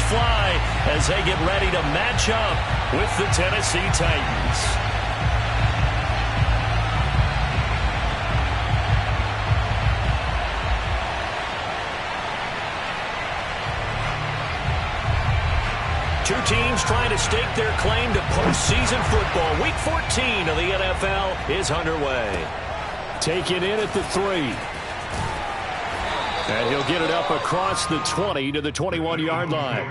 fly as they get ready to match up with the Tennessee Titans. Two teams trying to stake their claim to postseason football. Week 14 of the NFL is underway. Taken in at the 3. And he'll get it up across the 20 to the 21-yard line.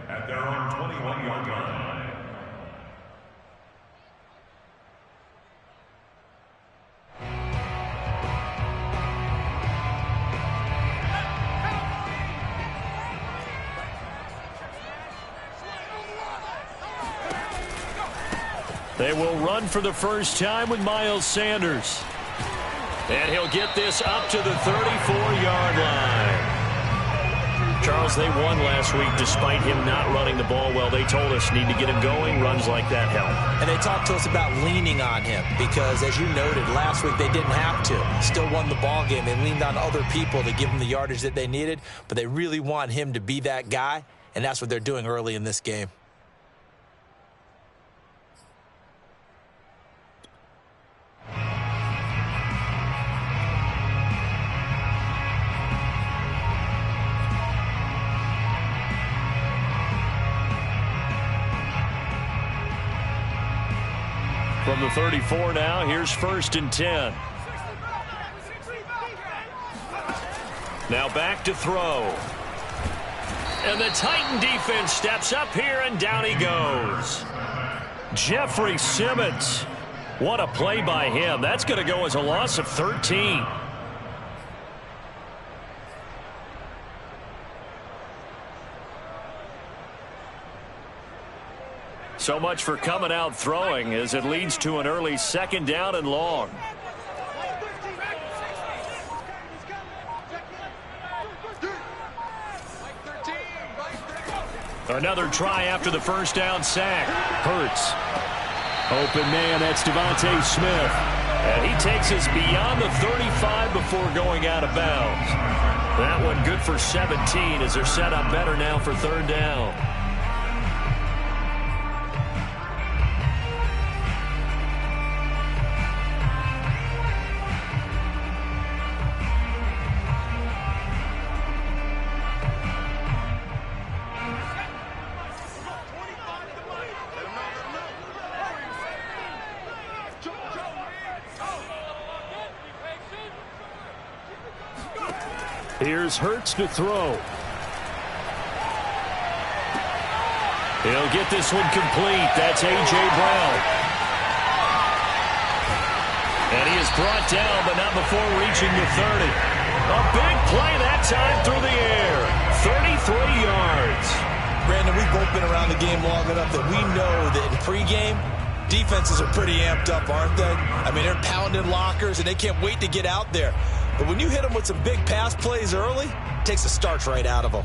At their own 21-yard line. They will run for the first time with Miles Sanders. And he'll get this up to the 34-yard line. Charles, they won last week despite him not running the ball well. They told us need to get him going. Runs like that help. And they talked to us about leaning on him because, as you noted, last week they didn't have to. Still won the ball game. They leaned on other people to give them the yardage that they needed, but they really want him to be that guy, and that's what they're doing early in this game. From the 34 now, here's 1st and 10. Now back to throw. And the Titan defense steps up here, and down he goes. Jeffrey Simmons. What a play by him. That's going to go as a loss of 13. So much for coming out throwing as it leads to an early 2nd down and long. Another try after the first down sack. Hurts. Open man, that's Devontae Smith. And he takes us beyond the 35 before going out of bounds. That one good for 17 as they're set up better now for 3rd down. Here's Hurts to throw. He'll get this one complete. That's A.J. Brown. And he is brought down, but not before reaching the 30. A big play that time through the air. 33 yards. Brandon, we've both been around the game long enough that we know that in pregame, defenses are pretty amped up, aren't they? I mean, they're pounding lockers, and they can't wait to get out there. But when you hit them with some big pass plays early, it takes the starch right out of them.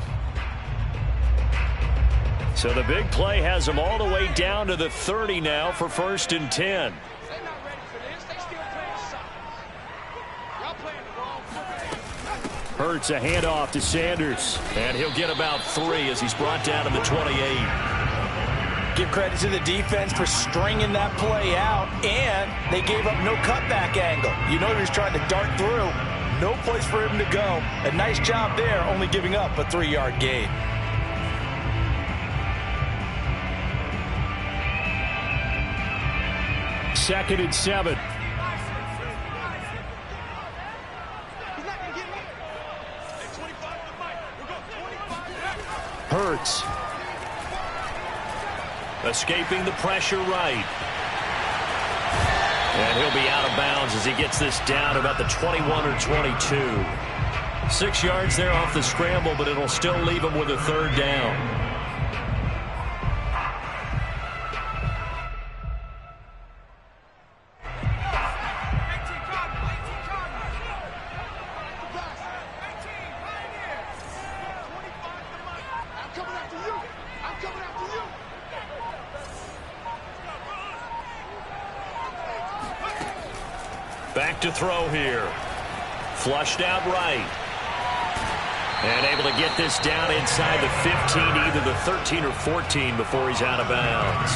So the big play has them all the way down to the 30 now for 1st and 10. Hurts a handoff to Sanders. And he'll get about 3 as he's brought down to the 28. Give credit to the defense for stringing that play out, and they gave up no cutback angle. You know he was trying to dart through. No place for him to go. A nice job there, only giving up a 3-yard gain. Second and 7. Hurts. Escaping the pressure right. And he'll be out of bounds as he gets this down about the 21 or 22. 6 yards there off the scramble, but it'll still leave him with a 3rd down. Back to throw here. Flushed out right. And able to get this down inside the 15, either the 13 or 14 before he's out of bounds.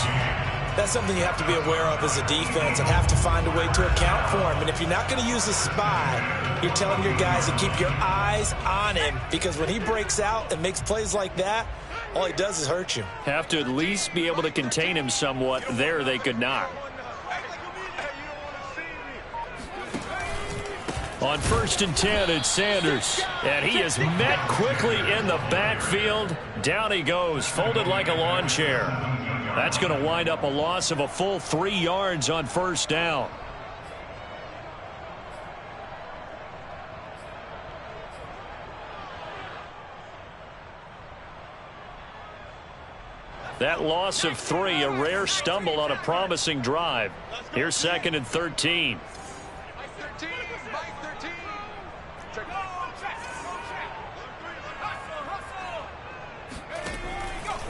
That's something you have to be aware of as a defense and have to find a way to account for him. And if you're not going to use a spy, you're telling your guys to keep your eyes on him, because when he breaks out and makes plays like that, all he does is hurt you. Have to at least be able to contain him somewhat. There they could not. On 1st and 10, it's Sanders. And he is met quickly in the backfield. Down he goes, folded like a lawn chair. That's going to wind up a loss of a full 3 yards on 1st down. That loss of 3, a rare stumble on a promising drive. Here's 2nd and 13.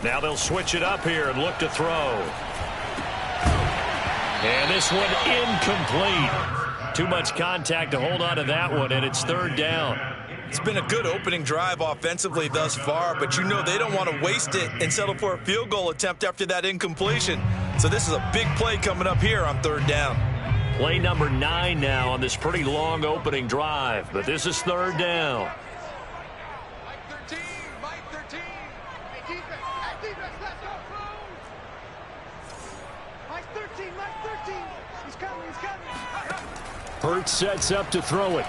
Now they'll switch it up here and look to throw. And this one incomplete. Too much contact to hold on to that one, and it's 3rd down. It's been a good opening drive offensively thus far, but you know they don't want to waste it and settle for a field goal attempt after that incompletion. So this is a big play coming up here on 3rd down. Play number 9 now on this pretty long opening drive, but this is 3rd down. Hurts sets up to throw it.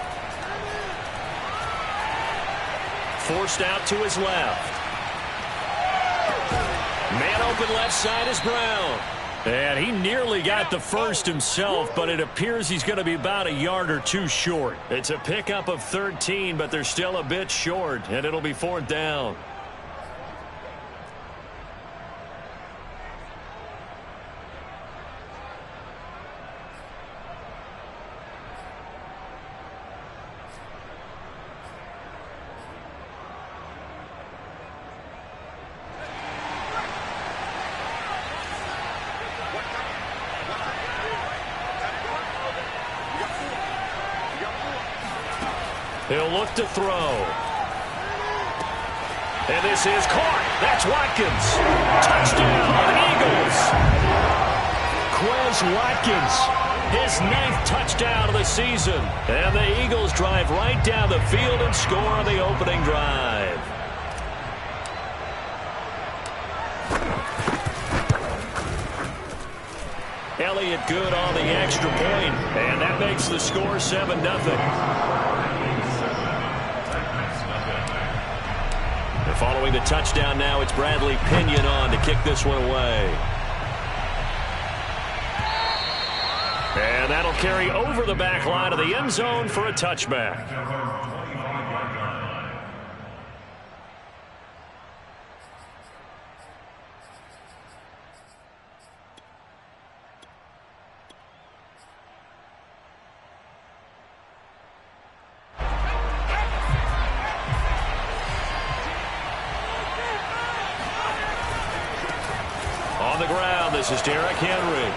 Forced out to his left. Man open left side is Brown. And he nearly got the first himself, but it appears he's going to be about a yard or 2 short. It's a pickup of 13, but they're still a bit short, and it'll be 4th down. He'll look to throw. And this is caught. That's Watkins. Touchdown, Eagles. Quez Watkins, his 9th touchdown of the season. And the Eagles drive right down the field and score on the opening drive. Elliott good on the extra point, and that makes the score 7-0. Following the touchdown now, it's Bradley Pinion on to kick this one away. And that'll carry over the back line of the end zone for a touchback. On the ground, this is Derrick Henry.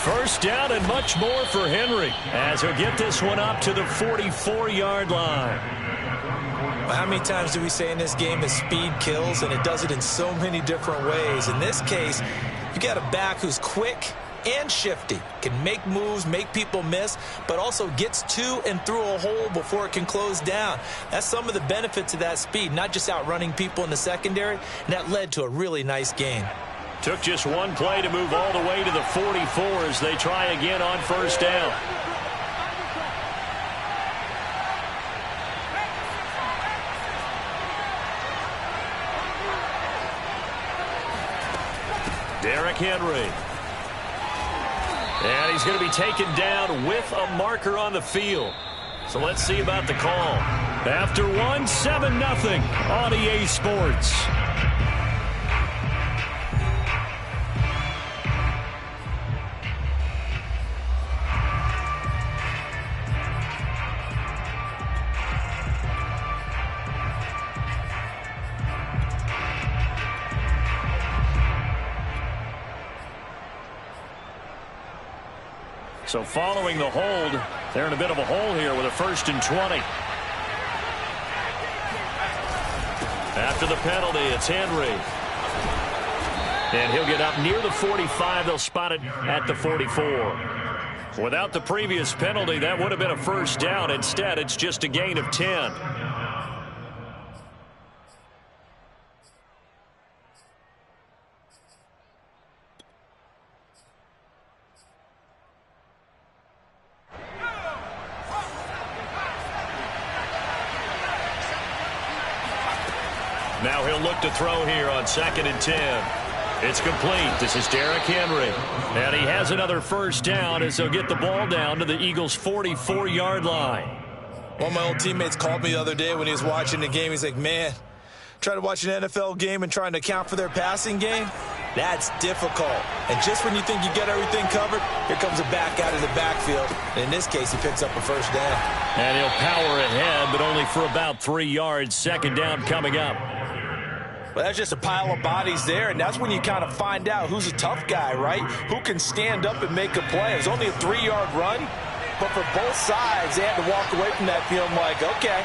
1st down and much more for Henry as he'll get this one up to the 44-yard line. How many times do we say in this game that speed kills, and it does it in so many different ways? In this case, you got a back who's quick and shifty, can make moves, make people miss, but also gets to and through a hole before it can close down. That's some of the benefits of that speed, not just outrunning people in the secondary, and that led to a really nice gain. Took just one play to move all the way to the 44 as they try again on 1st down. Derrick Henry. And he's going to be taken down with a marker on the field. So let's see about the call. After 7-0 on EA Sports. So following the hold, they're in a bit of a hole here with a 1st and 20. After the penalty, it's Henry. And he'll get up near the 45. They'll spot it at the 44. Without the previous penalty, that would have been a first down. Instead, it's just a gain of 10. Now he'll look to throw here on 2nd and 10. It's complete. This is Derrick Henry. And he has another first down as they'll get the ball down to the Eagles' 44-yard line. One of my old teammates called me the other day when he was watching the game. He's like, man, trying to watch an NFL game and trying to account for their passing game, that's difficult. And just when you think you get everything covered, here comes a back out of the backfield. And in this case, he picks up a first down. And he'll power ahead, but only for about 3 yards. 2nd down coming up. Well, that's just a pile of bodies there, and that's when you kind of find out who's a tough guy, right? Who can stand up and make a play. It was only a 3-yard run, but for both sides, they had to walk away from that feeling like, okay,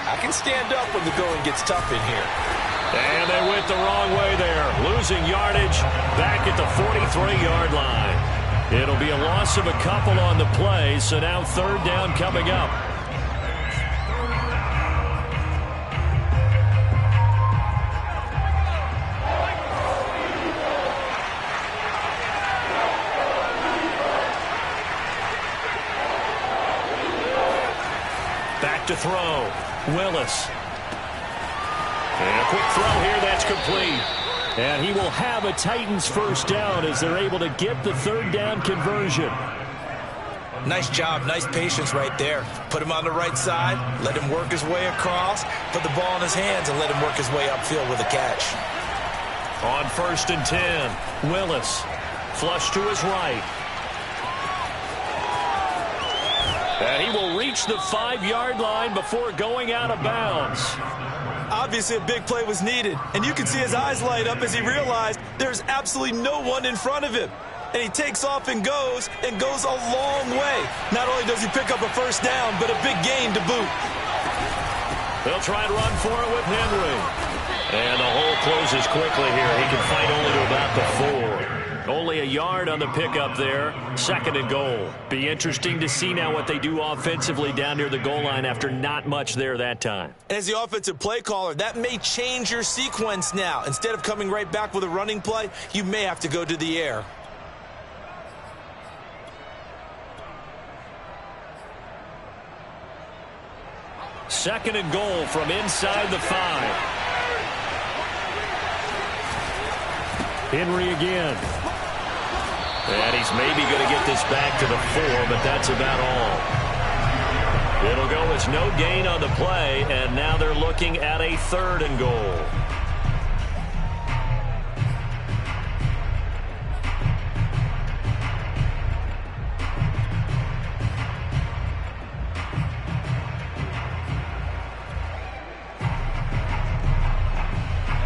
I can stand up when the going gets tough in here. And they went the wrong way there, losing yardage back at the 43-yard line. It'll be a loss of a couple on the play, so now 3rd down coming up. Back to throw. Willis. And a quick throw here, that's complete. And he will have a Titans first down as they're able to get the 3rd down conversion. Nice job, nice patience right there. Put him on the right side, let him work his way across, put the ball in his hands, and let him work his way upfield with a catch. On 1st and 10, Willis. Flush to his right. And he will reach the 5-yard line before going out of bounds. Obviously, a big play was needed, and you can see his eyes light up as he realized there's absolutely no one in front of him. And he takes off and goes a long way. Not only does he pick up a first down, but a big gain to boot. They'll try and run for it with Henry. And the hole closes quickly here. He can fight only to about the 4. Only a yard on the pickup there. 2nd and goal. Be interesting to see now what they do offensively down near the goal line after not much there that time. And as the offensive play caller, that may change your sequence now. Instead of coming right back with a running play, you may have to go to the air. Second and goal from inside the 5. Henry again. And he's maybe going to get this back to the 4, but that's about all. It'll go as no gain on the play, and now they're looking at a 3rd and goal.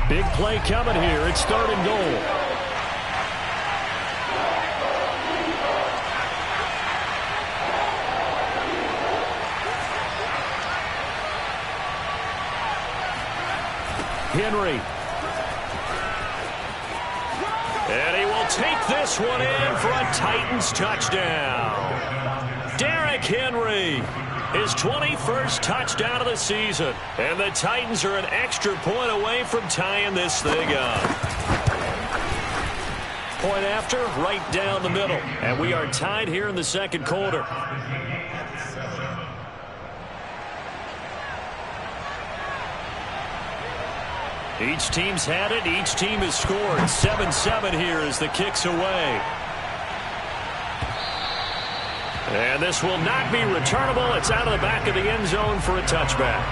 Big play coming here. It's 3rd and goal. Henry. And he will take this one in for a Titans touchdown. Derrick Henry, his 21st touchdown of the season. And the Titans are an extra point away from tying this thing up. Point after, right down the middle. And we are tied here in the 2nd quarter. Each team's had it. Each team has scored. 7-7 here as the kick's away. And this will not be returnable. It's out of the back of the end zone for a touchback.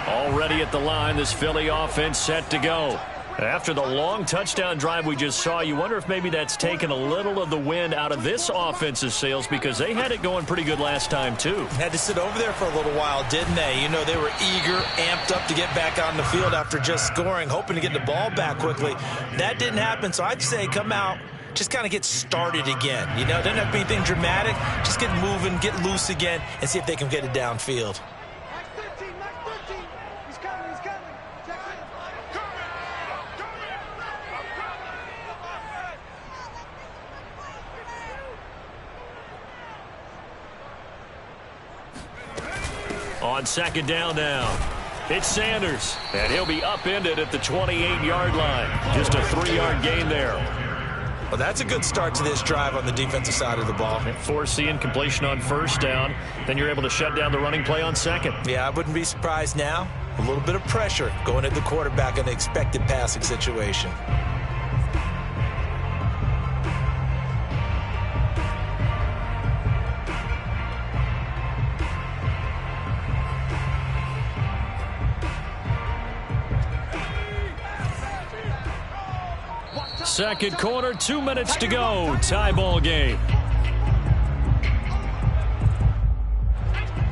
Already at the line, this Philly offense set to go. After the long touchdown drive we just saw, you wonder if maybe that's taken a little of the wind out of this offense's sails, because they had it going pretty good last time, too. Had to sit over there for a little while, didn't they? You know, they were eager, amped up to get back out on the field after just scoring, hoping to get the ball back quickly. That didn't happen, so I'd say come out, just kind of get started again. You know, doesn't have to be anything dramatic. Just get moving, get loose again, and see if they can get it downfield. On second down now, it's Sanders, and he'll be upended at the 28-yard line. Just a 3-yard gain there. Well, that's a good start to this drive on the defensive side of the ball. Force the incompletion on first down, then you're able to shut down the running play on second. Yeah, I wouldn't be surprised now. A little bit of pressure going at the quarterback in an expected passing situation. Second quarter, 2 minutes to go. Tie ball game.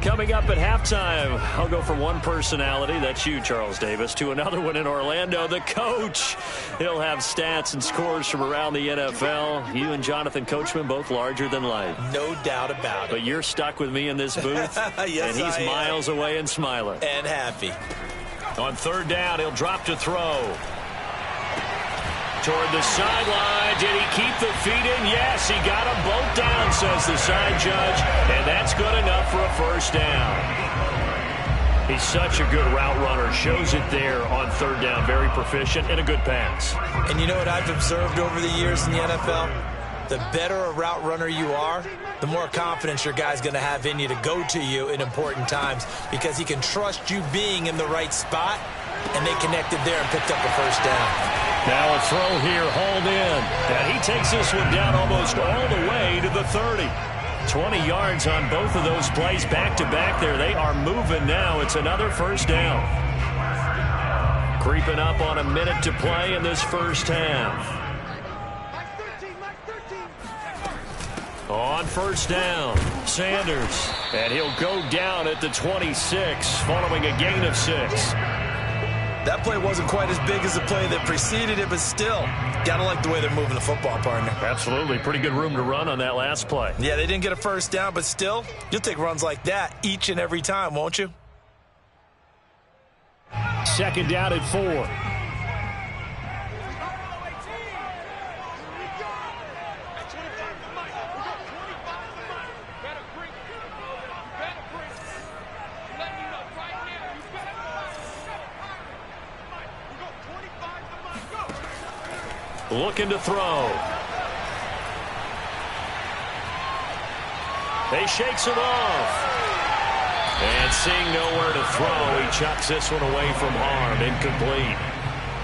Coming up at halftime, I'll go from one personality, that's you, Charles Davis, to another one in Orlando, the coach. He'll have stats and scores from around the NFL. You and Jonathan Coachman, both larger than life. No doubt about it. But you're stuck with me in this booth, yes, and he's miles away and smiling. And happy. On third down, he'll drop to throw. Toward the sideline. Did he keep the feet in? Yes, he got them both down, says the side judge. And that's good enough for a first down. He's such a good route runner. Shows it there on third down. Very proficient and a good pass. And you know what I've observed over the years in the NFL? The better a route runner you are, the more confidence your guy's going to have in you to go to you in important times, because he can trust you being in the right spot, and they connected there and picked up a first down. Now a throw here, hauled in. And he takes this one down almost all the way to the 30. 20 yards on both of those plays back-to-back there. They are moving now. It's another first down. Creeping up on a minute to play in this first half. On first down, Sanders. And he'll go down at the 26 following a gain of 6. That play wasn't quite as big as the play that preceded it, but still, got to like the way they're moving the football, partner. Absolutely. Pretty good room to run on that last play. Yeah, they didn't get a first down, but still, you'll take runs like that each and every time, won't you? Second down at 4. Looking to throw. He shakes it off. And seeing nowhere to throw, he chucks this one away from harm. Incomplete.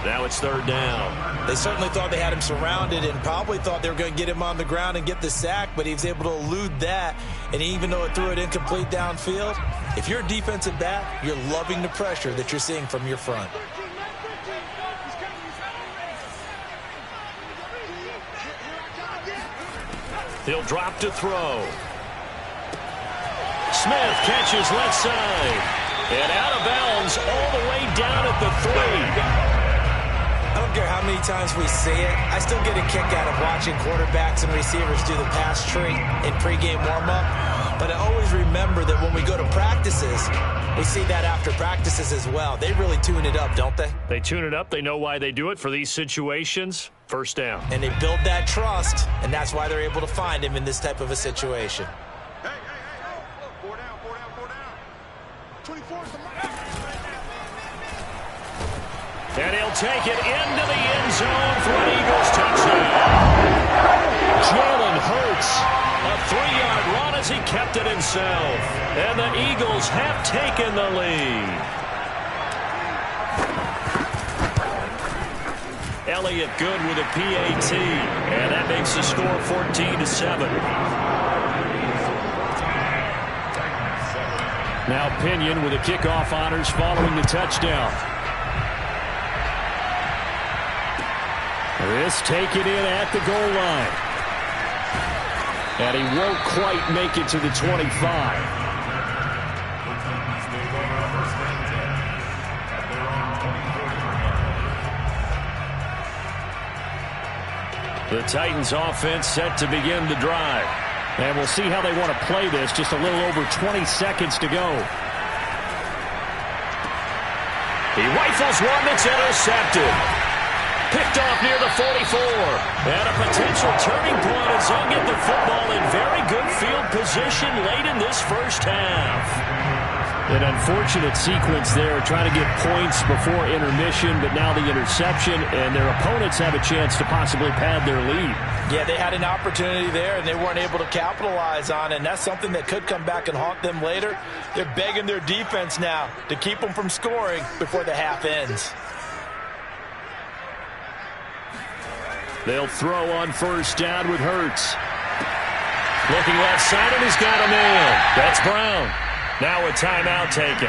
Now it's third down. They certainly thought they had him surrounded and probably thought they were going to get him on the ground and get the sack, but he was able to elude that. And even though it threw it incomplete downfield, if you're a defensive back, you're loving the pressure that you're seeing from your front. He'll drop to throw. Smith catches left side. And out of bounds all the way down at the 3. I don't care how many times we see it. I still get a kick out of watching quarterbacks and receivers do the pass tree in pregame warm-up. But I always remember that when we go to practices, we see that after practices as well. They really tune it up, don't they? They tune it up. They know why they do it for these situations. First down. And they build that trust, and that's why they're able to find him in this type of a situation. Hey. 4 down. 24. And he'll take it into the end zone for an Eagles touchdown. Jalen Hurts, a 3-yard run as he kept it himself. And the Eagles have taken the lead. Elliott good with a PAT, and that makes the score 14-7. Now Pinion with the kickoff honors following the touchdown. This taken in at the goal line. And he won't quite make it to the 25. The Titans offense set to begin the drive. And we'll see how they want to play this. Just a little over 20 seconds to go. He rifles one that's intercepted. Picked off near the 44. And a potential turning point as he'll get the football in very good field position late in this first half. An unfortunate sequence there, trying to get points before intermission, but now the interception, and their opponents have a chance to possibly pad their lead. Yeah, they had an opportunity there, and they weren't able to capitalize on it, and that's something that could come back and haunt them later. They're begging their defense now to keep them from scoring before the half ends. They'll throw on first down with Hurts. Looking left side, and he's got a man. That's Brown. Now a timeout taken.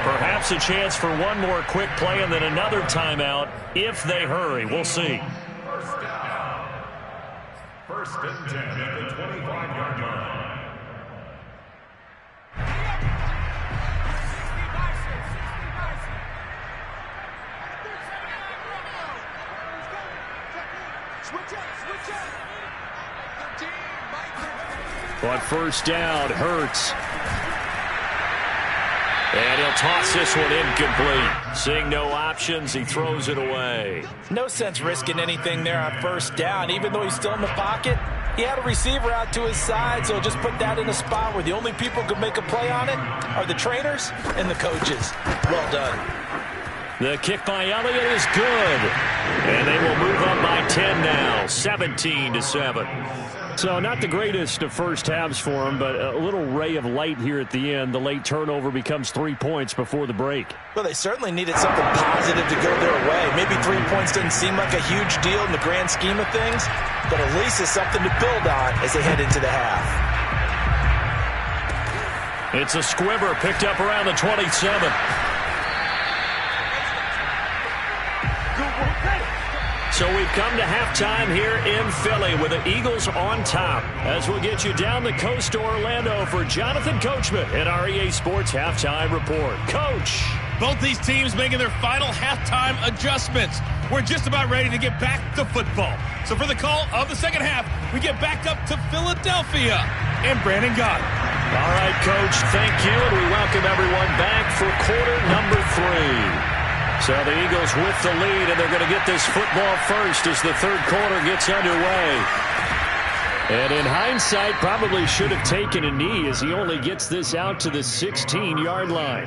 Perhaps a chance for one more quick play and then another timeout if they hurry. We'll see. First down. First and 10 at the 25-yard line. On first down, Hurts. And he'll toss this one incomplete. Seeing no options, he throws it away. No sense risking anything there on first down. Even though he's still in the pocket, he had a receiver out to his side, so just put that in a spot where the only people who can make a play on it are the trainers and the coaches. Well done. The kick by Elliott is good. And they will move up by 10 now, 17-7. So not the greatest of first halves for them, but a little ray of light here at the end. The late turnover becomes 3 points before the break. Well, they certainly needed something positive to go their way. Maybe 3 points doesn't seem like a huge deal in the grand scheme of things, but at least it's something to build on as they head into the half. It's a squibber picked up around the 27. So we've come to halftime here in Philly with the Eagles on top. As we'll get you down the coast to Orlando for Jonathan Coachman at our EA Sports Halftime Report. Coach. Both these teams making their final halftime adjustments. We're just about ready to get back to football. So for the call of the second half, we get back up to Philadelphia and Brandon Gott. All right, Coach, thank you. And we welcome everyone back for quarter number 3. So the Eagles with the lead, and they're going to get this football first as the third quarter gets underway. And in hindsight, probably should have taken a knee as he only gets this out to the 16-yard line.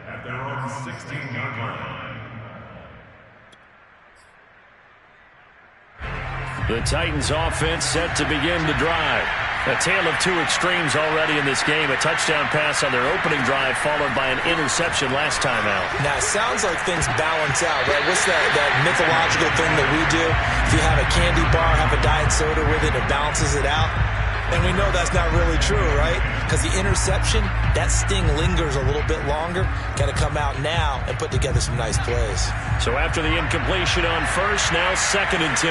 At their own 16-yard line. The Titans offense set to begin the drive. A tale of two extremes already in this game. A touchdown pass on their opening drive followed by an interception last time out. Now, it sounds like things balance out, right? What's that mythological thing that we do? If you have a candy bar, have a diet soda with it, it balances it out. And we know that's not really true, right? Because the interception, that sting lingers a little bit longer. Got to come out now and put together some nice plays. So after the incompletion on first, now 2nd and 10.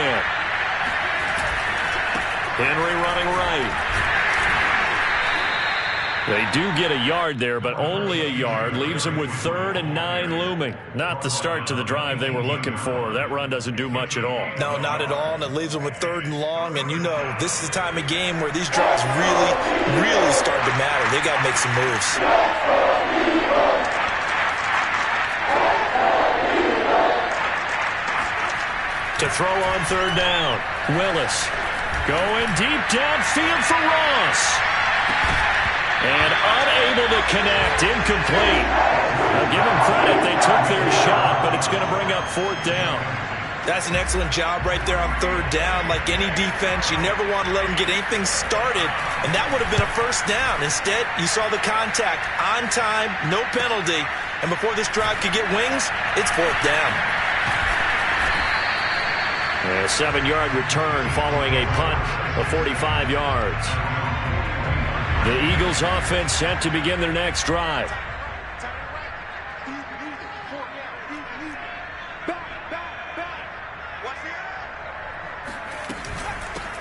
Henry running right. They do get a yard there, but only a yard. Leaves them with 3rd and 9 looming. Not the start to the drive they were looking for. That run doesn't do much at all. No, not at all, and it leaves them with 3rd and long. And you know, this is the time of game where these drives really start to matter. They got to make some moves. To throw on 3rd down. Willis. Going deep downfield for Ross. And unable to connect. Incomplete. Now give them credit. They took their shot, but it's going to bring up 4th down. That's an excellent job right there on 3rd down. Like any defense, you never want to let them get anything started, and that would have been a 1st down. Instead, you saw the contact on time, no penalty, and before this drive could get wings, it's 4th down. A 7-yard return following a punt of 45 yards. The Eagles offense set to begin their next drive.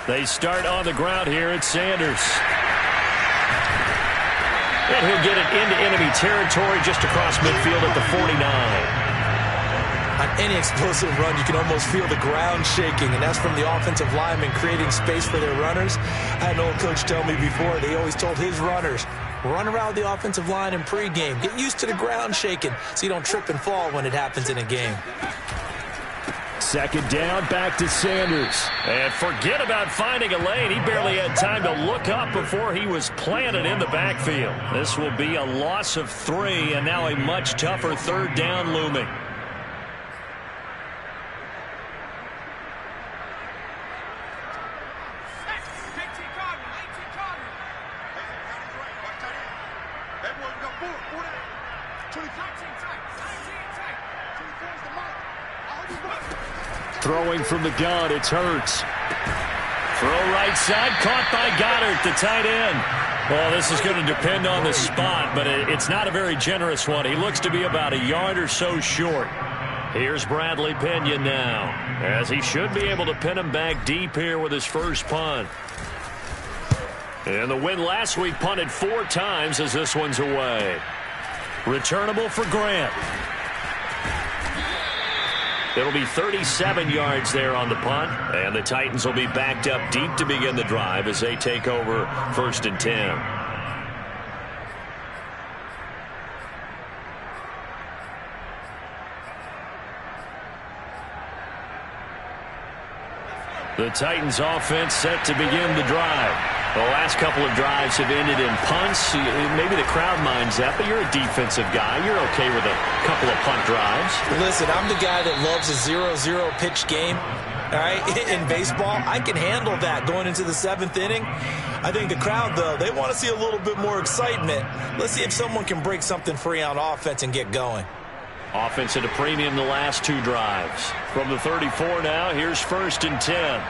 They start on the ground here at Sanders. And he'll get it into enemy territory just across midfield at the 49. On any explosive run, you can almost feel the ground shaking, and that's from the offensive linemen creating space for their runners. I had an old coach tell me before, they always told his runners, run around the offensive line in pregame. Get used to the ground shaking so you don't trip and fall when it happens in a game. Second down, back to Sanders. And forget about finding a lane. He barely had time to look up before he was planted in the backfield. This will be a loss of 3, and now a much tougher third down looming. Throwing from the gun, it's Hurts. Throw right side, caught by Goddard, the tight end. Well, this is going to depend on the spot, but it's not a very generous one. He looks to be about a yard or so short. Here's Bradley Pinion now, as he should be able to pin him back deep here with his first punt. And the win last week punted 4 times as this one's away. Returnable for Grant. It'll be 37 yards there on the punt, and the Titans will be backed up deep to begin the drive as they take over 1st and 10. The Titans offense set to begin the drive. The last couple of drives have ended in punts. Maybe the crowd minds that, but you're a defensive guy. You're okay with a couple of punt drives. Listen, I'm the guy that loves a 0-0 pitch game. All right, in baseball, I can handle that going into the 7th inning. I think the crowd, though, they want to see a little bit more excitement. Let's see if someone can break something free on offense and get going. Offense at a premium the last 2 drives. From the 34 now, here's 1st and 10.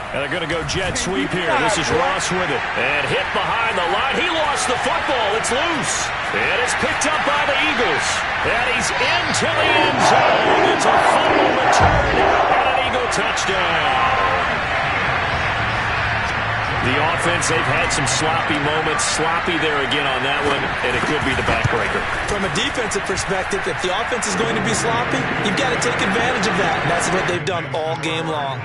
And they're going to go jet sweep here. This is Ross with it. And hit behind the line. He lost the football. It's loose. And it's picked up by the Eagles. And he's into the end zone. It's a fumble return and an Eagle touchdown. The offense, they've had some sloppy moments. Sloppy there again on that one, and it could be the backbreaker. From a defensive perspective, if the offense is going to be sloppy, you've got to take advantage of that. And that's what they've done all game long.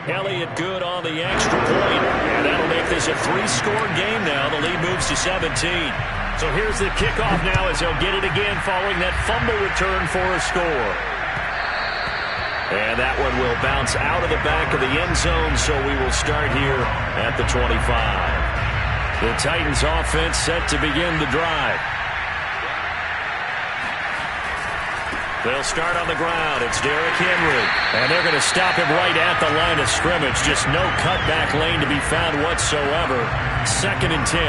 Elliott good on the extra point, and that'll make this a 3-score game now. The lead moves to 17. So here's the kickoff now as they'll get it again following that fumble return for a score. And that one will bounce out of the back of the end zone, so we will start here at the 25. The Titans offense set to begin the drive. They'll start on the ground. It's Derrick Henry. And they're going to stop him right at the line of scrimmage. Just no cutback lane to be found whatsoever. 2nd and 10.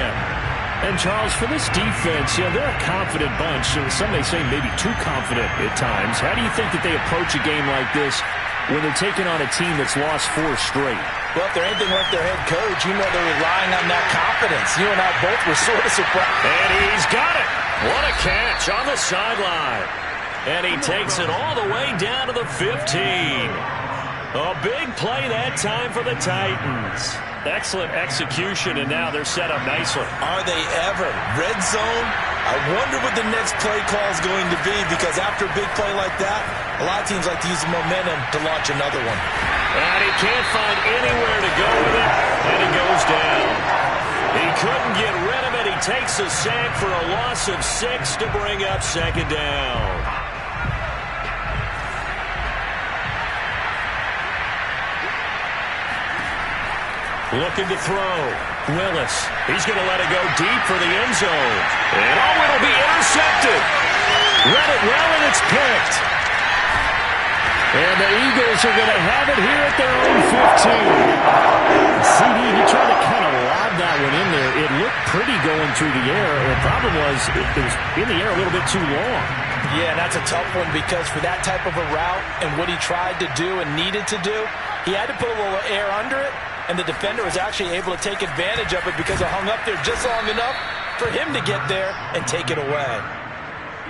And, Charles, for this defense, they're a confident bunch. Some may say maybe too confident at times. How do you think that they approach a game like this when they're taking on a team that's lost 4 straight? Well, if they're anything like their head coach, you know they're relying on that confidence. You and I both were sort of surprised. And he's got it. What a catch on the sideline. And he takes it all the way down to the 15. A big play that time for the Titans. Excellent execution, and now they're set up nicely. Are they ever? Red zone? I wonder what the next play call is going to be, because after a big play like that, a lot of teams like to use the momentum to launch another one. And he can't find anywhere to go with it, and he goes down. He couldn't get rid of it. He takes a sack for a loss of 6 to bring up 2nd down. Looking to throw. Willis. He's going to let it go deep for the end zone. And it'll be intercepted. Read it well, and it's picked. And the Eagles are going to have it here at their own 15. CD, he tried to kind of lob that one in there. It looked pretty going through the air. And the problem was it was in the air a little bit too long. Yeah, that's a tough one, because for that type of a route and what he tried to do and needed to do, he had to put a little air under it. And the defender was actually able to take advantage of it because it hung up there just long enough for him to get there and take it away.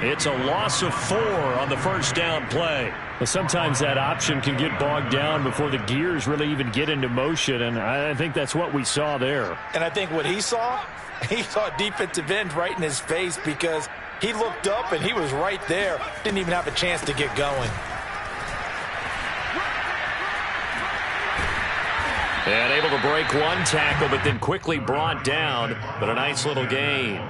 It's a loss of 4 on the first down play. Well, sometimes that option can get bogged down before the gears really even get into motion, and I think that's what we saw there. And I think what he saw a defensive end right in his face because he looked up and he was right there. Didn't even have a chance to get going. And able to break one tackle, but then quickly brought down. But a nice little gain.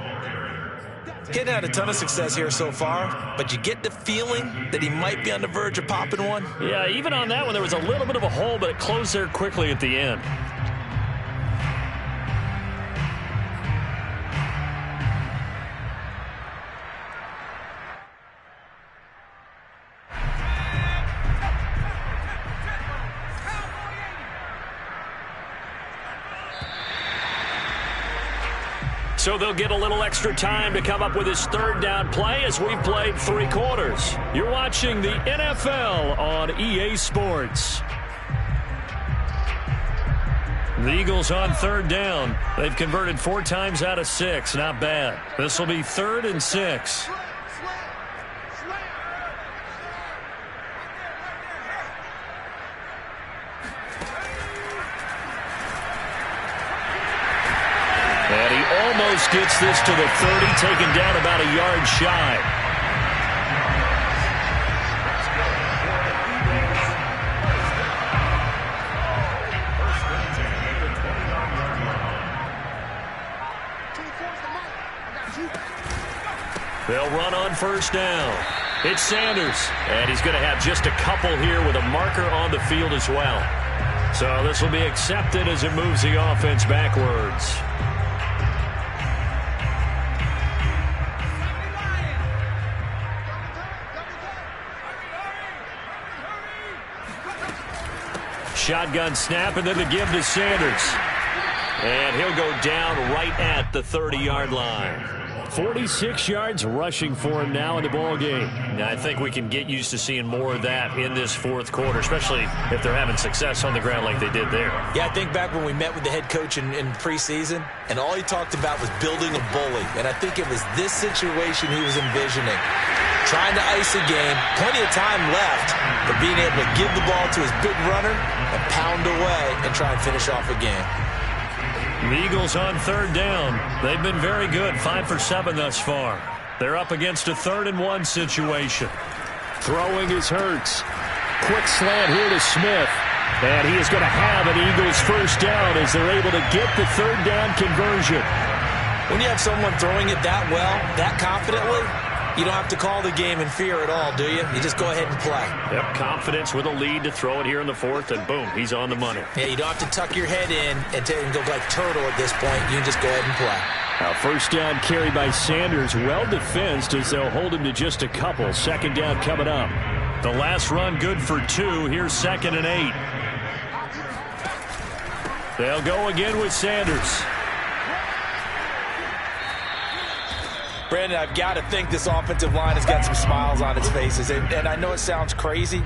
Getting had a ton of success here so far, but you get the feeling that he might be on the verge of popping one. Yeah, even on that one, there was a little bit of a hole, but it closed there quickly at the end. So they'll get a little extra time to come up with his third down play as we've played 3 quarters. You're watching the NFL on EA Sports. The Eagles on third down. They've converted 4 times out of 6. Not bad. This will be 3rd and 6. And he almost gets this to the 30, taken down about a yard shy. They'll run on first down. It's Sanders, and he's going to have just a couple here with a marker on the field as well. So this will be accepted as it moves the offense backwards. Shotgun snap, and then the give to Sanders. And he'll go down right at the 30-yard line. 46 yards rushing for him now in the ball game. Now, I think we can get used to seeing more of that in this 4th quarter, especially if they're having success on the ground like they did there. Yeah, I think back when we met with the head coach in preseason, and all he talked about was building a bully. And I think it was this situation he was envisioning. Trying to ice a game, plenty of time left, but being able to give the ball to his big runner and pound away and try and finish off a game. The Eagles on third down. They've been very good, 5 for 7 thus far. They're up against a 3rd and 1 situation. Throwing is Hurts. Quick slant here to Smith. And he is going to have an Eagles first down as they're able to get the 3rd down conversion. When you have someone throwing it that well, that confidently, you don't have to call the game in fear at all, do you? You just go ahead and play. Yep, confidence with a lead to throw it here in the 4th, and boom, he's on the money. Yeah, you don't have to tuck your head in and go like turtle at this point. You can just go ahead and play. Now, first down carry by Sanders, well defensed as they'll hold him to just a couple. 2nd down coming up. The last run good for 2. Here's 2nd and 8. They'll go again with Sanders. Brandon, I've got to think this offensive line has got some smiles on its faces. And I know it sounds crazy,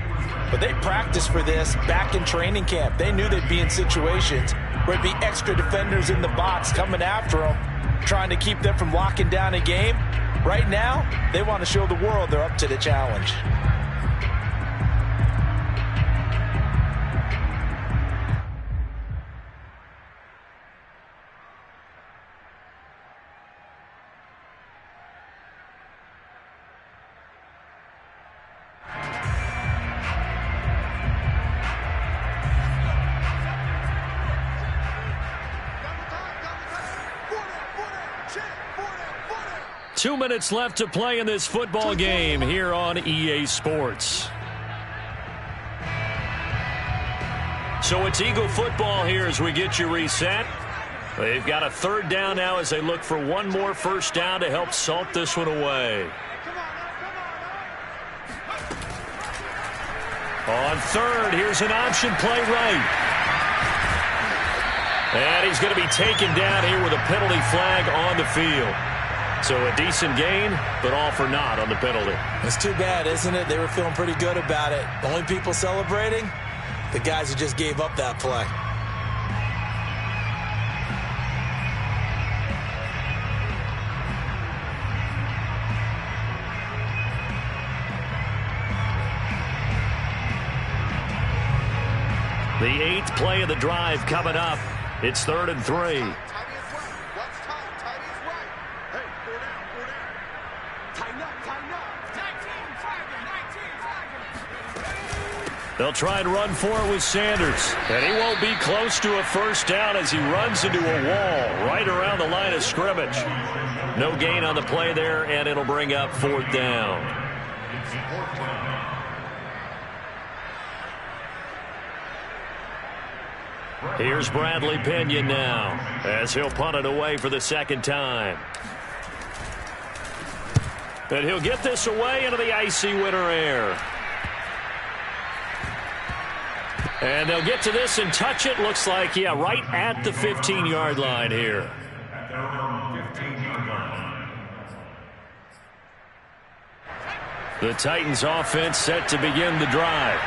but they practiced for this back in training camp. They knew they'd be in situations where it'd be extra defenders in the box coming after them, trying to keep them from locking down a game. Right now, they want to show the world they're up to the challenge. Two minutes left to play in this football game here on EA Sports. So it's Eagle football here as we get you reset. They've got a 3rd down now as they look for one more first down to help salt this one away. On 3rd, here's an option play right. And he's going to be taken down here with a penalty flag on the field. So a decent gain, but all for naught on the penalty. It's too bad, isn't it? They were feeling pretty good about it. The only people celebrating, the guys who just gave up that play. The 8th play of the drive coming up. It's 3rd and 3. They'll try and run for it with Sanders. And he won't be close to a first down as he runs into a wall right around the line of scrimmage. No gain on the play there, and it'll bring up 4th down. Here's Bradley Pinion now as he'll punt it away for the 2nd time. And he'll get this away into the icy winter air. And they'll get to this and touch it. Looks like, yeah, right at the 15-yard line here. The Titans offense set to begin the drive.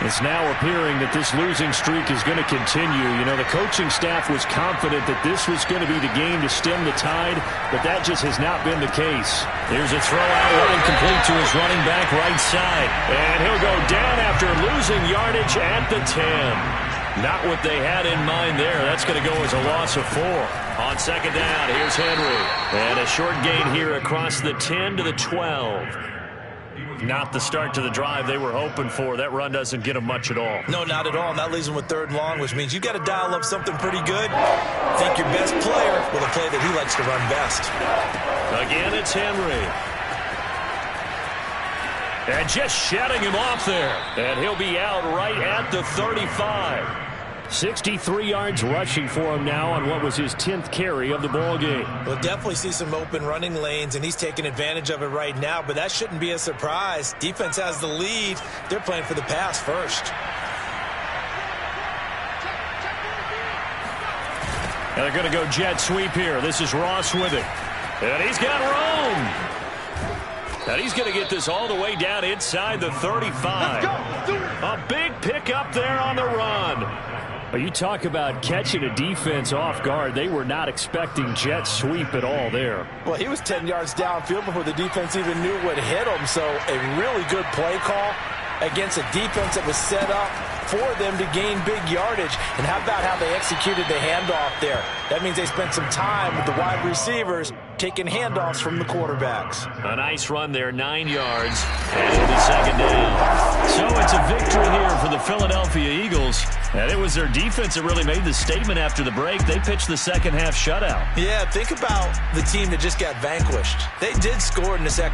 It's now appearing that this losing streak is going to continue. You know, the coaching staff was confident that this was going to be the game to stem the tide, but that just has not been the case. Here's a throw out, running complete to his running back right side. And he'll go down after losing yardage at the 10. Not what they had in mind there. That's going to go as a loss of 4. On 2nd down, here's Henry. And a short gain here across the 10 to the 12. Not the start to the drive they were hoping for. That run doesn't get them much at all. No, not at all. And that leaves them with 3rd and long, which means you got to dial up something pretty good. Think your best player with a play that he likes to run best. Again, it's Henry. And just shutting him off there. And he'll be out right at the 35. 63 yards rushing for him now on what was his 10th carry of the ball game. We'll definitely see some open running lanes, and he's taking advantage of it right now, but that shouldn't be a surprise. Defense has the lead. They're playing for the pass first. And they're going to go jet sweep here. This is Ross with it. And he's got room. And he's going to get this all the way down inside the 35. A big pickup there on the run. Well, you talk about catching a defense off guard. They were not expecting jet sweep at all there. Well, he was 10 yards downfield before the defense even knew what hit him. So a really good play call against a defense that was set up for them to gain big yardage. And how about how they executed the handoff there? That means they spent some time with the wide receivers taking handoffs from the quarterbacks. A nice run there, 9 yards, and it'll be 2nd down. So it's a victory here for the Philadelphia Eagles. And it was their defense that really made the statement after the break. They pitched the second half shutout. Yeah, think about the team that just got vanquished. They did score in the second